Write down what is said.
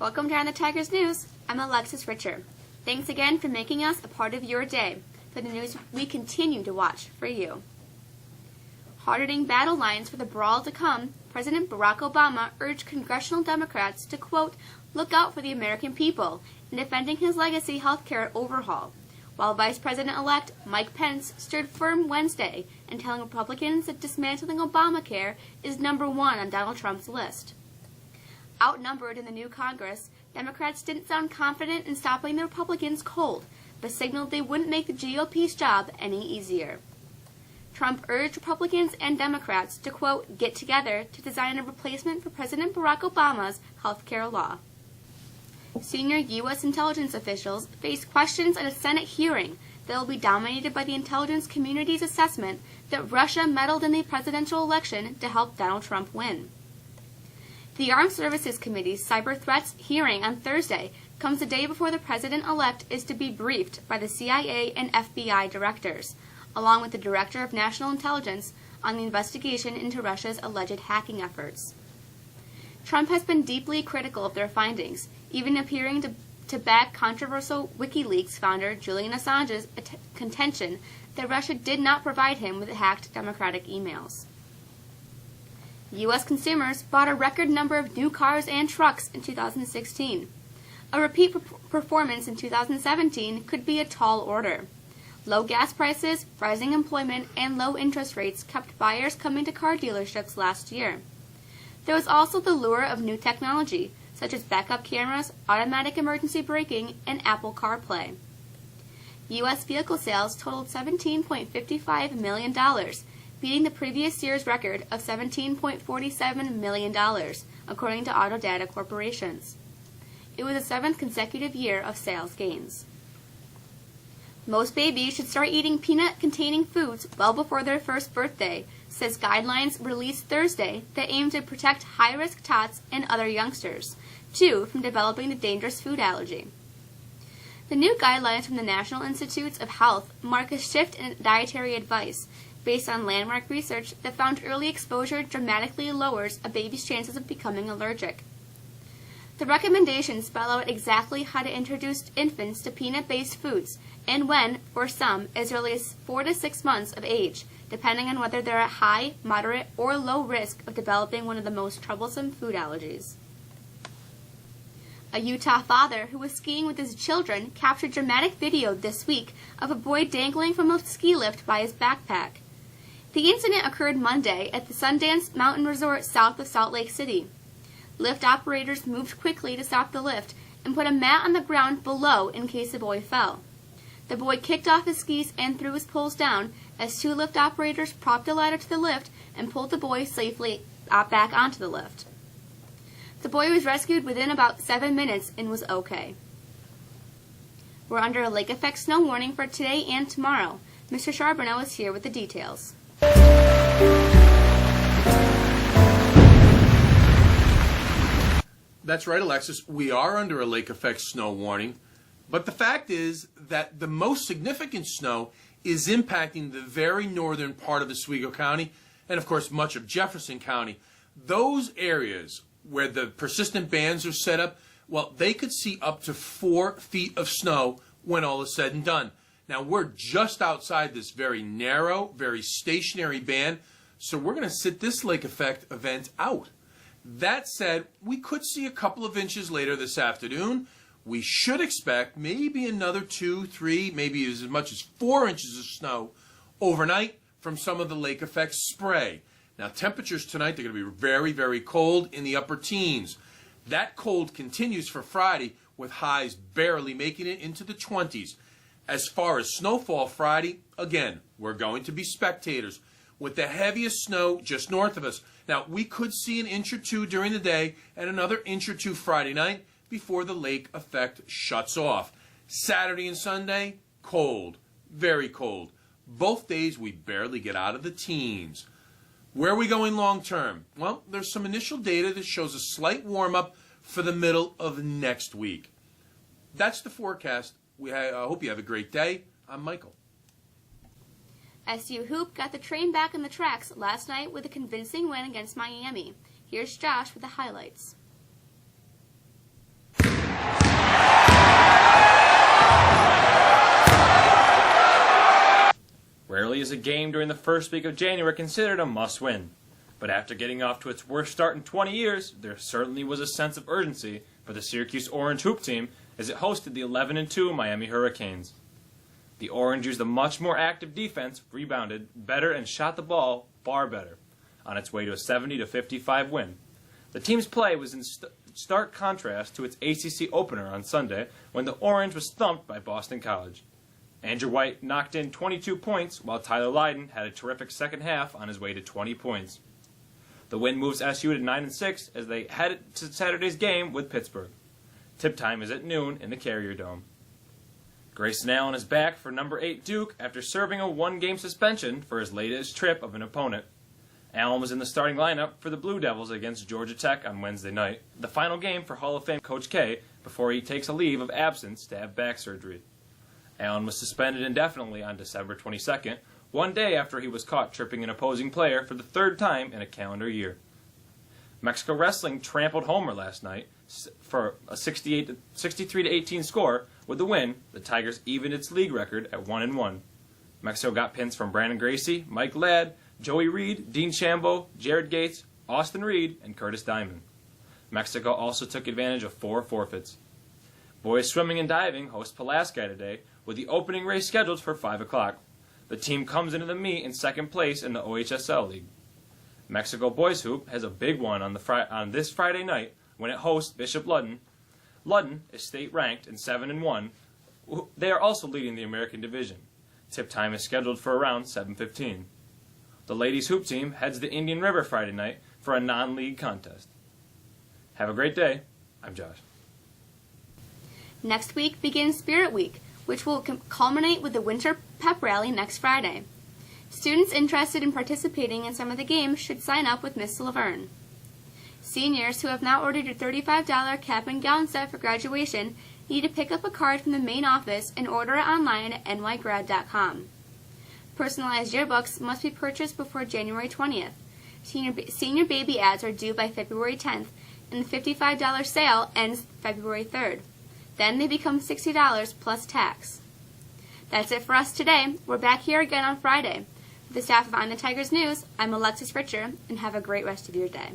Welcome to On the Tigers News. I'm Alexis Richer. Thanks again for making us a part of your day for the news we continue to watch for you. Hardening battle lines for the brawl to come, President Barack Obama urged congressional Democrats to, quote, look out for the American people in defending his legacy health care overhaul, while Vice President-elect Mike Pence stood firm Wednesday in telling Republicans that dismantling Obamacare is number one on Donald Trump's list. Outnumbered in the new Congress, Democrats didn't sound confident in stopping the Republicans cold, but signaled they wouldn't make the GOP's job any easier. Trump urged Republicans and Democrats to, quote, get together to design a replacement for President Barack Obama's health care law. Senior U.S. intelligence officials face questions at a Senate hearing that will be dominated by the intelligence community's assessment that Russia meddled in the presidential election to help Donald Trump win. The Armed Services Committee's cyber threats hearing on Thursday comes the day before the president-elect is to be briefed by the CIA and FBI directors, along with the Director of National Intelligence, on the investigation into Russia's alleged hacking efforts. Trump has been deeply critical of their findings, even appearing to back controversial WikiLeaks founder Julian Assange's contention that Russia did not provide him with hacked Democratic emails. U.S. consumers bought a record number of new cars and trucks in 2016. A repeat performance in 2017 could be a tall order. Low gas prices, rising employment, and low interest rates kept buyers coming to car dealerships last year. There was also the lure of new technology, such as backup cameras, automatic emergency braking, and Apple CarPlay. U.S. vehicle sales totaled $17.55 million, beating the previous year's record of $17.47 million, according to Auto Data Corporations. It was the seventh consecutive year of sales gains. Most babies should start eating peanut-containing foods well before their first birthday, says guidelines released Thursday that aim to protect high-risk tots and other youngsters, too, from developing the dangerous food allergy. The new guidelines from the National Institutes of Health mark a shift in dietary advice based on landmark research that found early exposure dramatically lowers a baby's chances of becoming allergic. The recommendations spell out exactly how to introduce infants to peanut-based foods and when, for some, as early as 4 to 6 months of age, depending on whether they're at high, moderate, or low risk of developing one of the most troublesome food allergies. A Utah father who was skiing with his children captured dramatic video this week of a boy dangling from a ski lift by his backpack. The incident occurred Monday at the Sundance Mountain Resort south of Salt Lake City. Lift operators moved quickly to stop the lift and put a mat on the ground below in case the boy fell. The boy kicked off his skis and threw his poles down as two lift operators propped a ladder to the lift and pulled the boy safely back onto the lift. The boy was rescued within about 7 minutes and was okay. We're under a lake effect snow warning for today and tomorrow. Mr. Charbonneau is here with the details. That's right, Alexis. We are under a lake effect snow warning. But the fact is that the most significant snow is impacting the very northern part of Oswego County and, of course, much of Jefferson County. Those areas where the persistent bands are set up, well, they could see up to 4 feet of snow when all is said and done. Now, we're just outside this very narrow, very stationary band, so we're going to sit this lake effect event out. That said, we could see a couple of inches later this afternoon. We should expect maybe another 2, 3, maybe as much as 4 inches of snow overnight from some of the lake effect spray. Now, temperatures tonight, they're going to be very, very cold in the upper teens. That cold continues for Friday with highs barely making it into the 20s. As far as snowfall Friday, again, we're going to be spectators with the heaviest snow just north of us. Now, we could see an inch or two during the day and another inch or two Friday night before the lake effect shuts off. Saturday and Sunday, cold, very cold. Both days we barely get out of the teens. Where are we going long term? Well, there's some initial data that shows a slight warm-up for the middle of next week. That's the forecast. I hope you have a great day. I'm Michael. SU Hoop got the train back on the tracks last night with a convincing win against Miami. Here's Josh with the highlights. Rarely is a game during the first week of January considered a must-win. But after getting off to its worst start in 20 years, there certainly was a sense of urgency for the Syracuse Orange hoop team as it hosted the 11-2 Miami Hurricanes. The Orange used a much more active defense, rebounded better, and shot the ball far better, on its way to a 70-55 win. The team's play was in stark contrast to its ACC opener on Sunday when the Orange was thumped by Boston College. Andrew White knocked in 22 points, while Tyler Lydon had a terrific second half on his way to 20 points. The win moves SU to 9-6 as they head to Saturday's game with Pittsburgh. Tip time is at noon in the Carrier Dome. Grayson Allen is back for number 8 Duke after serving a one-game suspension for his latest trip of an opponent. Allen was in the starting lineup for the Blue Devils against Georgia Tech on Wednesday night, the final game for Hall of Fame Coach K before he takes a leave of absence to have back surgery. Allen was suspended indefinitely on December 22nd, one day after he was caught tripping an opposing player for the third time in a calendar year. Mexico Wrestling trampled Homer last night for a 63-18 score. With the win, the Tigers evened its league record at 1-1. Mexico got pins from Brandon Gracie, Mike Ladd, Joey Reed, Dean Shambo, Jared Gates, Austin Reed, and Curtis Diamond. Mexico also took advantage of 4 forfeits. Boys swimming and diving host Pulaski today, with the opening race scheduled for 5 o'clock. The team comes into the meet in second place in the OHSL League. Mexico Boys Hoop has a big one on this Friday night when it hosts Bishop Ludden. Ludden is state-ranked in 7-1. They are also leading the American Division. Tip time is scheduled for around 7:15. The ladies' hoop team heads to Indian River Friday night for a non-league contest. Have a great day. I'm Josh. Next week begins Spirit Week, which will culminate with the Winter Pep Rally next Friday. Students interested in participating in some of the games should sign up with Miss Laverne. Seniors who have not ordered your $35 cap and gown set for graduation need to pick up a card from the main office and order it online at nygrad.com. Personalized yearbooks must be purchased before January 20th. Senior baby ads are due by February 10th, and the $55 sale ends February 3rd. Then they become $60 plus tax. That's it for us today. We're back here again on Friday. With the staff of On the Tigers News, I'm Alexis Richer, and have a great rest of your day.